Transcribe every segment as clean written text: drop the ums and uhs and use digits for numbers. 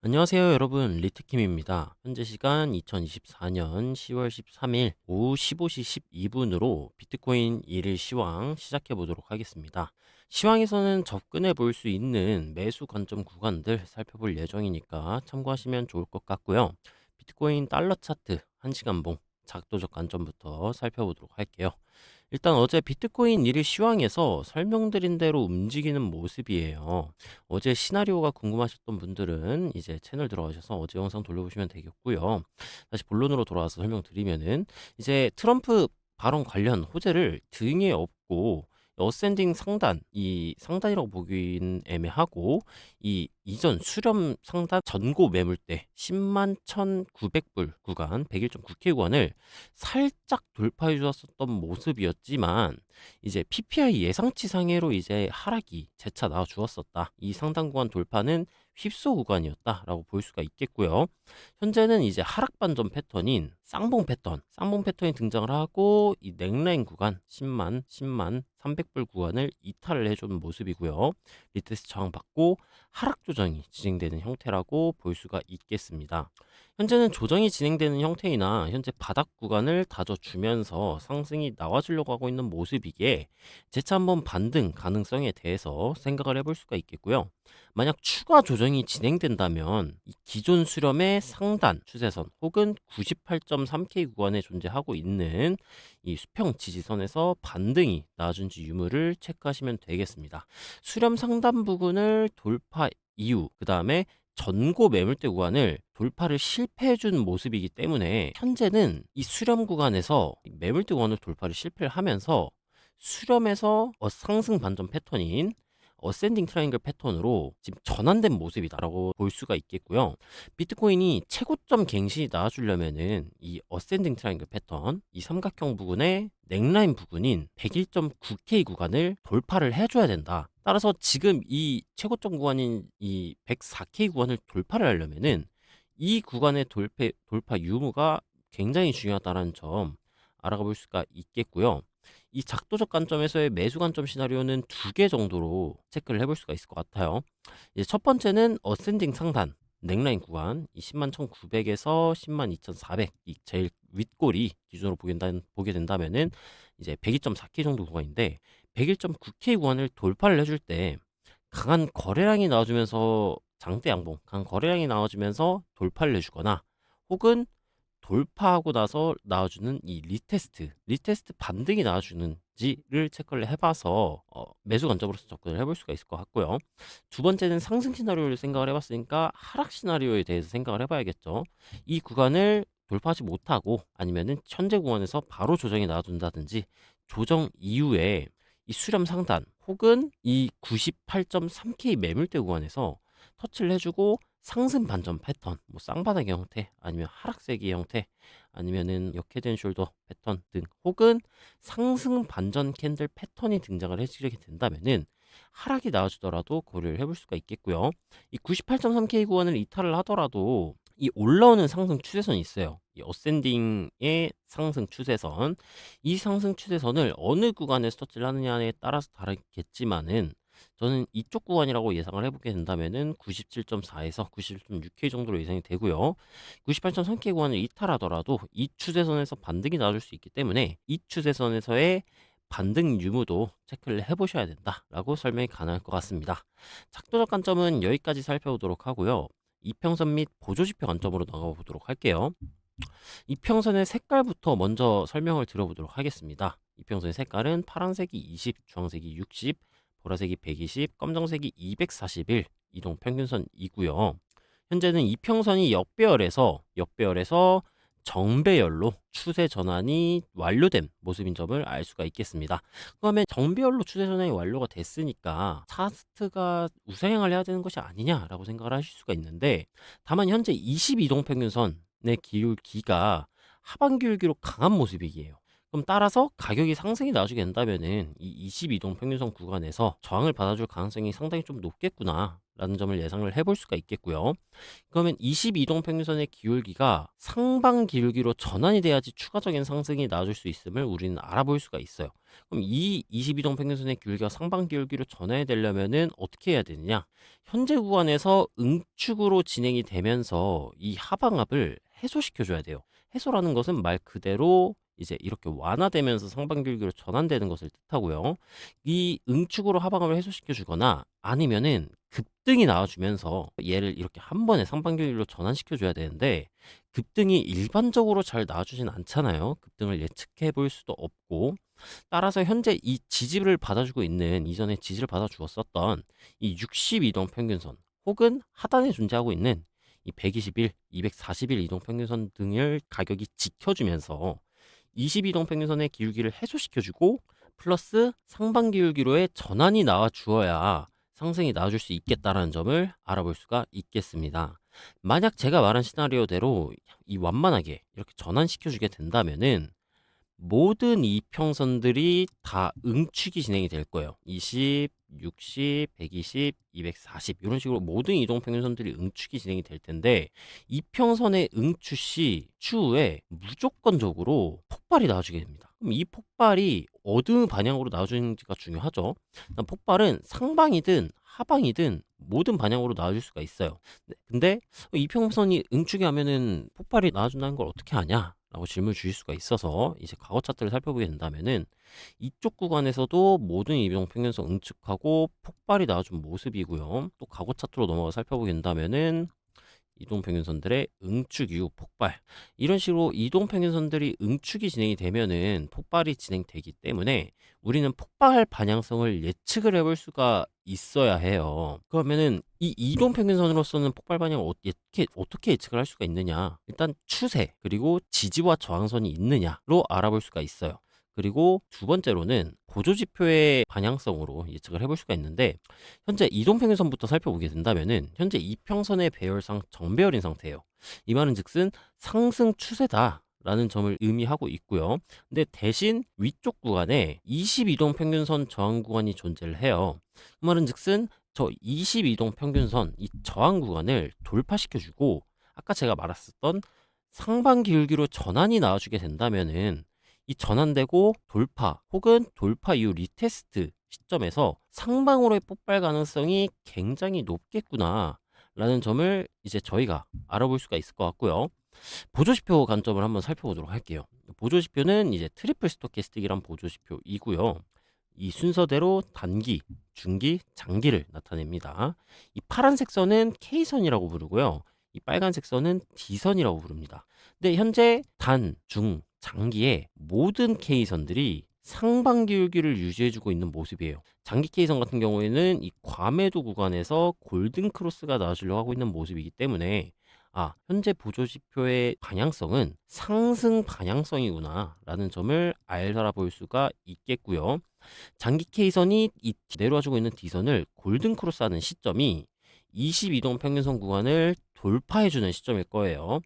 안녕하세요, 여러분. 리트킴입니다. 현재 시간 2024년 10월 13일 오후 15시 12분으로 비트코인 일일 시황 시작해 보도록 하겠습니다. 시황에서는 접근해 볼 수 있는 매수 관점 구간들 살펴볼 예정이니까 참고하시면 좋을 것 같고요. 비트코인 달러 차트 1시간봉 작도적 관점부터 살펴보도록 할게요. 일단 어제 비트코인 일일 시황에서 설명드린 대로 움직이는 모습이에요. 어제 시나리오가 궁금하셨던 분들은 이제 채널 들어가셔서 어제 영상 돌려보시면 되겠고요. 다시 본론으로 돌아와서 설명드리면은 이제 트럼프 발언 관련 호재를 등에 업고 어센딩 상단, 이 상단이라고 보기는 애매하고 이 이전 수렴 상단 전고 매물대 10만 1,900불 구간 101.9K 구간을 살짝 돌파해 주었었던 모습이었지만 이제 PPI 예상치 상회로 이제 하락이 재차 나와 주었었다. 이 상단 구간 돌파는 휩소 구간이었다라고 볼 수가 있겠고요. 현재는 이제 하락 반전 패턴인 쌍봉 패턴, 쌍봉 패턴이 등장을 하고 이 넥라인 구간 10만 300불 구간을 이탈을 해주는 모습이고요. 리테스트 저항 받고 하락 조정이 진행되는 형태라고 볼 수가 있겠습니다. 현재는 조정이 진행되는 형태이나 현재 바닥 구간을 다져주면서 상승이 나와주려고 하고 있는 모습이기에 재차 한번 반등 가능성에 대해서 생각을 해볼 수가 있겠고요. 만약 추가 조정이 진행된다면 이 기존 수렴의 상단 추세선 혹은 98.3K 구간에 존재하고 있는 이 수평 지지선에서 반등이 나와준지 유무를 체크하시면 되겠습니다. 수렴 상단 부근을 돌파 이후 그 다음에 전고 매물대 구간을 돌파를 실패해준 모습이기 때문에 현재는 이 수렴 구간에서 매물대 구간을 돌파를 실패를 하면서 수렴에서 상승 반전 패턴인 어센딩 트라이앵글 패턴으로 지금 전환된 모습이다라고 볼 수가 있겠고요. 비트코인이 최고점 갱신이 나와주려면은 이 어센딩 트라이앵글 패턴, 이 삼각형 부근의 넥라인 부근인 101.9K 구간을 돌파를 해줘야 된다. 따라서 지금 이 최고점 구간인 이 104K 구간을 돌파를 하려면은 이 구간의 돌파 유무가 굉장히 중요하다는 점 알아볼 수가 있겠고요. 이 작도적 관점에서의 매수 관점 시나리오는 두 개 정도로 체크를 해볼 수가 있을 것 같아요. 이제 첫 번째는 어센딩 상단 넥라인 구간 이 10만 1,900에서 10만 2,400 이 제일 윗골이 기준으로 보게 된다면은 이제 102.4K 정도 구간인데 101.9K 구간을 돌파를 해줄 때 강한 거래량이 나와주면서 장대 양봉, 강한 거래량이 나와주면서 돌파를 해주거나 혹은 돌파하고 나서 나와주는 이 리테스트 반등이 나와주는지를 체크를 해봐서 매수 관점으로서 접근을 해볼 수가 있을 것 같고요. 두 번째는 상승 시나리오를 생각을 해봤으니까 하락 시나리오에 대해서 생각을 해봐야겠죠. 이 구간을 돌파하지 못하고 아니면은 현재 구간에서 바로 조정이 나와준다든지 조정 이후에 이 수렴 상단 혹은 이 98.3K 매물대 구간에서 터치를 해주고 상승 반전 패턴, 뭐 쌍바닥의 형태, 아니면 하락세기의 형태, 아니면은 역헤드앤 숄더 패턴 등, 혹은 상승 반전 캔들 패턴이 등장을 해주게 된다면은 하락이 나와주더라도 고려를 해볼 수가 있겠고요. 이 98.3K 구간을 이탈을 하더라도 이 올라오는 상승 추세선이 있어요. 이 어센딩의 상승 추세선, 이 상승 추세선을 어느 구간에서 터치를 하느냐에 따라서 다르겠지만은 저는 이쪽 구간이라고 예상을 해보게 된다면은 97.4에서 97.6K 정도로 예상이 되고요. 98.3K 구간을 이탈하더라도 이 추세선에서 반등이 나올 수 있기 때문에 이 추세선에서의 반등 유무도 체크를 해보셔야 된다라고 설명이 가능할 것 같습니다. 작도적 관점은 여기까지 살펴보도록 하고요. 이평선 및 보조지표 관점으로 나가보도록 할게요. 이평선의 색깔부터 먼저 설명을 드려보도록 하겠습니다. 이평선의 색깔은 파란색이 20, 주황색이 60, 보라색이 120, 검정색이 241 이동 평균선이고요. 현재는 이평선이 역배열에서 정배열로 추세 전환이 완료된 모습인 점을 알 수가 있겠습니다. 그러면 정배열로 추세 전환이 완료가 됐으니까 차트가 우상향을 해야 되는 것이 아니냐라고 생각을 하실 수가 있는데, 다만 현재 22동 평균선의 기울기가 하반 기울기로 강한 모습이에요. 그럼 따라서 가격이 상승이 나중에 된다면은 이 22동 평균선 구간에서 저항을 받아줄 가능성이 상당히 좀 높겠구나라는 점을 예상을 해볼 수가 있겠고요. 그러면 22동 평균선의 기울기가 상방 기울기로 전환이 돼야지 추가적인 상승이 나와줄 수 있음을 우리는 알아볼 수가 있어요. 그럼 이 22동 평균선의 기울기가 상방 기울기로 전환이 되려면은 어떻게 해야 되느냐? 현재 구간에서 응축으로 진행이 되면서 이 하방압을 해소시켜 줘야 돼요. 해소라는 것은 말 그대로 이제 이렇게 완화되면서 상방 기울기로 전환되는 것을 뜻하고요. 이 응축으로 하방압을 해소시켜 주거나 아니면은 급등이 나와주면서 얘를 이렇게 한 번에 상방 기울기로 전환시켜 줘야 되는데 급등이 일반적으로 잘 나와주진 않잖아요. 급등을 예측해 볼 수도 없고 따라서 현재 이 지지를 받아주고 있는 이전에 지지를 받아주었었던 이 62동 평균선 혹은 하단에 존재하고 있는 이 121, 241 이동 평균선 등을 가격이 지켜주면서 22동 평균선의 기울기를 해소시켜주고 플러스 상방 기울기로의 전환이 나와 주어야 상승이 나와줄 수 있겠다라는 점을 알아볼 수가 있겠습니다. 만약 제가 말한 시나리오대로 이 완만하게 이렇게 전환시켜주게 된다면은 모든 이평선들이 다 응축이 진행이 될 거예요. 20, 60, 120, 240 이런 식으로 모든 이동평균선들이 응축이 진행이 될 텐데 이평선의 응축 시 추후에 무조건적으로 폭발이 나와주게 됩니다. 그럼 이 폭발이 어느 방향으로 나와주는지가 중요하죠. 일단 폭발은 상방이든 하방이든 모든 방향으로 나와줄 수가 있어요. 네, 근데 이평선이 응축이 하면은 폭발이 나와준다는 걸 어떻게 아냐? 라고 질문을 주실 수가 있어서 이제 과거 차트를 살펴보게 된다면은 이쪽 구간에서도 모든 이동 평균선 응축하고 폭발이 나와준 모습이고요. 또 과거 차트로 넘어가 살펴보게 된다면은 이동 평균선들의 응축 이후 폭발 이런 식으로 이동 평균선들이 응축이 진행이 되면은 폭발이 진행되기 때문에 우리는 폭발할 방향성을 예측을 해볼 수가 있어야 해요. 그러면은 이 이동 평균선으로서는 폭발 방향을 어떻게 예측을 할 수가 있느냐? 일단 추세 그리고 지지와 저항선이 있느냐로 알아볼 수가 있어요. 그리고 두 번째로는 보조지표의 방향성으로 예측을 해볼 수가 있는데 현재 이동평균선부터 살펴보게 된다면은 현재 이평선의 배열상 정배열인 상태예요. 이 말은 즉슨 상승 추세다. 라는 점을 의미하고 있고요. 근데 대신 위쪽 구간에 22동 평균선 저항 구간이 존재를 해요. 그 말은 즉슨 저 22동 평균선 이 저항 구간을 돌파시켜주고 아까 제가 말했었던 상반 기울기로 전환이 나와주게 된다면은 이 전환되고 돌파 혹은 돌파 이후 리테스트 시점에서 상방으로의 폭발 가능성이 굉장히 높겠구나 라는 점을 이제 저희가 알아볼 수가 있을 것 같고요. 보조지표 관점을 한번 살펴보도록 할게요. 보조지표는 이제 트리플 스토캐스틱이란 보조지표이고요. 이 순서대로 단기, 중기, 장기를 나타냅니다. 이 파란색 선은 K선이라고 부르고요. 이 빨간색 선은 D선이라고 부릅니다. 근데 현재 단, 중, 장기의 모든 K선들이 상방 기울기를 유지해주고 있는 모습이에요. 장기 K선 같은 경우에는 이 과매도 구간에서 골든 크로스가 나와주려고 하고 있는 모습이기 때문에 현재 보조지표의 방향성은 상승 방향성이구나 라는 점을 알아볼 수가 있겠고요. 장기 K선이 이 내려와주고 있는 D선을 골든 크로스하는 시점이 22동 평균선 구간을 돌파해주는 시점일 거예요.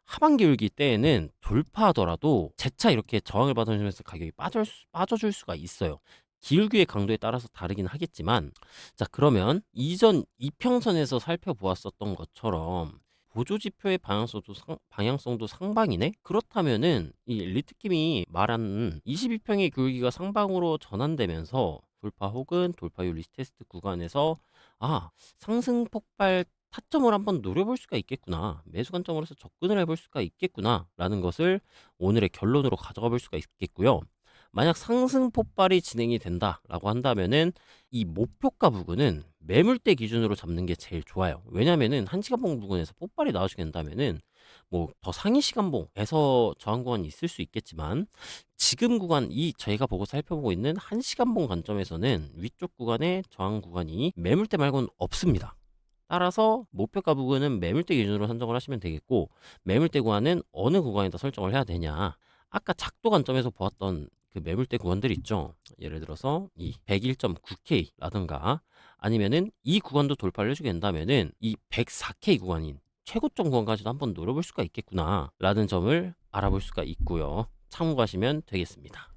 하반기 울기 때에는 돌파하더라도 재차 이렇게 저항을 받아주면서 가격이 빠져줄 수가 있어요. 기울기의 강도에 따라서 다르긴 하겠지만 자 그러면 이전 이평선에서 살펴보았었던 것처럼 보조지표의 방향성도 상방이네? 그렇다면은 이 리트킴이 말한 22평의 기울기가 상방으로 전환되면서 돌파 혹은 돌파 이후 리테스트 구간에서 상승 폭발 타점을 한번 노려볼 수가 있겠구나. 매수 관점으로서 접근을 해볼 수가 있겠구나. 라는 것을 오늘의 결론으로 가져가 볼 수가 있겠고요. 만약 상승 폭발이 진행이 된다라고 한다면은 이 목표가 부근은 매물대 기준으로 잡는 게 제일 좋아요. 왜냐면은 1시간봉 부근에서 폭발이 나와주게 된다면은 뭐 더 상위 시간봉에서 저항 구간이 있을 수 있겠지만 지금 구간 저희가 보고 살펴보고 있는 1시간봉 관점에서는 위쪽 구간의 저항 구간이 매물대 말고는 없습니다. 따라서 목표가 부근은 매물대 기준으로 선정을 하시면 되겠고 매물대 구간은 어느 구간에다 설정을 해야 되냐 아까 작도 관점에서 보았던 그 매물대 구간들 있죠. 예를 들어서 이 101.9K라든가 아니면은 이 구간도 돌파를 해주게 된다면은 이 104K 구간인 최고점 구간까지도 한번 노려볼 수가 있겠구나 라는 점을 알아볼 수가 있고요. 참고하시면 되겠습니다.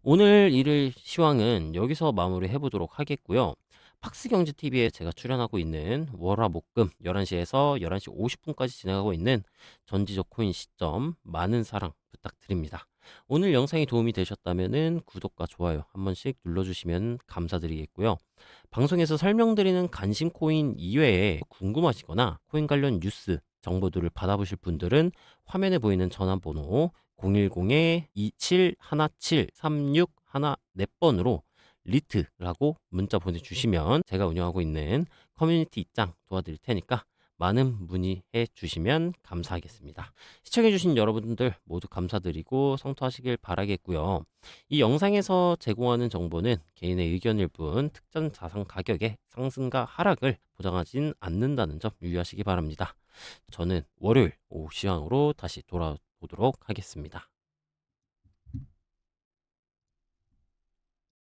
오늘 일일 시황은 여기서 마무리해 보도록 하겠고요. 팍스경제TV에 제가 출연하고 있는 월화목금 11시에서 11시 50분까지 진행하고 있는 전지적 코인 시점 많은 사랑 부탁드립니다. 오늘 영상이 도움이 되셨다면 구독과 좋아요 한 번씩 눌러주시면 감사드리겠고요. 방송에서 설명드리는 관심 코인 이외에 궁금하시거나 코인 관련 뉴스 정보들을 받아보실 분들은 화면에 보이는 전화번호 010-2717-3614번으로 리트라고 문자 보내주시면 제가 운영하고 있는 커뮤니티 입장 도와드릴 테니까 많은 문의해 주시면 감사하겠습니다. 시청해주신 여러분들 모두 감사드리고 성투하시길 바라겠고요. 이 영상에서 제공하는 정보는 개인의 의견일 뿐 특정 자산 가격의 상승과 하락을 보장하진 않는다는 점 유의하시기 바랍니다. 저는 월요일 오후 시황으로 다시 돌아오도록 하겠습니다.